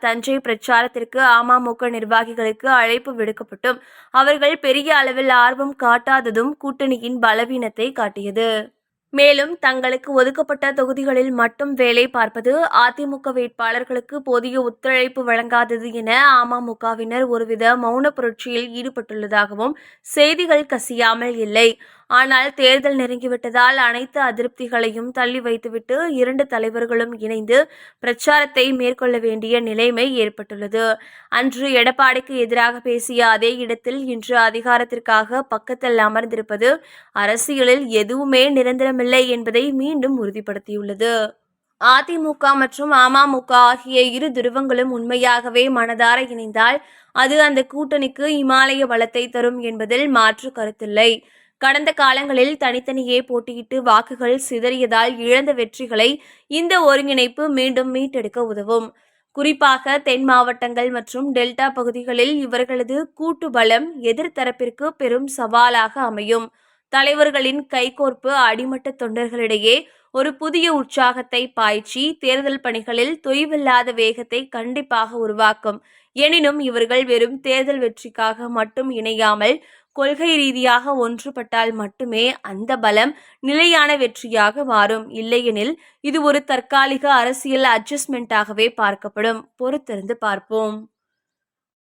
தஞ்சை பிரச்சாரத்திற்கு அமமுக நிர்வாகிகளுக்கு அழைப்பு விடுக்கப்பட்டும் அவர்கள் பெரிய அளவில் ஆர்வம் காட்டாததும் கூட்டணியின் பலவீனத்தை காட்டியது. மேலும் தங்களுக்கு ஒதுக்கப்பட்ட தொகுதிகளில் மட்டும் வேலை பார்ப்பது, அதிமுக வேட்பாளர்களுக்கு போதிய ஒத்துழைப்பு வழங்காதது என அமமுகவினர் ஒருவித மௌன புரட்சியில் ஈடுபட்டுள்ளதாகவும் செய்திகள் கசியாமல் இல்லை. ஆனால் தேர்தல் நெருங்கிவிட்டதால் அனைத்து அதிருப்திகளையும் தள்ளி வைத்துவிட்டு இரண்டு தலைவர்களும் இணைந்து பிரச்சாரத்தை மேற்கொள்ள வேண்டிய நிலைமை ஏற்பட்டுள்ளது. அன்று எடப்பாடிக்கு எதிராக பேசிய அதே இடத்தில் இன்று அதிகாரத்திற்காக பக்கத்தில் அமர்ந்திருப்பது அரசியலில் எதுவுமே நிரந்தரமில்லை என்பதை மீண்டும் உறுதிப்படுத்தியுள்ளது. அதிமுக மற்றும் அமமுக ஆகிய இரு துருவங்களும் உண்மையாகவே மனதார இணைந்தால் அது அந்த கூட்டணிக்கு இமாலய பலத்தை தரும் என்பதில் மாற்று கருத்தில்லை. கடந்த காலங்களில் தனித்தனியே போட்டியிட்டு வாக்குகள் சிதறியதால் இழந்த வெற்றிகளை இந்த ஒருங்கிணைப்பு மீண்டும் மீட்டெடுக்க உதவும். குறிப்பாக தென் மாவட்டங்கள் மற்றும் டெல்டா பகுதிகளில் இவர்களது கூட்டு பலம் எதிர்த்தரப்பிற்கு பெரும் சவாலாக அமையும். தலைவர்களின் கைகோர்ப்பு அடிமட்ட தொண்டர்களிடையே ஒரு புதிய உற்சாகத்தை பாய்ச்சி தேர்தல் பணிகளில் தொய்வில்லாத வேகத்தை கண்டிப்பாக உருவாக்கும். எனினும் இவர்கள் வெறும் தேர்தல் வெற்றிக்காக மட்டும் இணையாமல் கொள்கை ரீதியாக ஒன்றுபட்டால் மட்டுமே அந்த பலம் நிலையான வெற்றியாக மாறும். இல்லையெனில் இது ஒரு தற்காலிக அரசியல் அட்ஜஸ்ட்மெண்டாகவே பார்க்கப்படும். பொறுத்திருந்து பார்ப்போம்.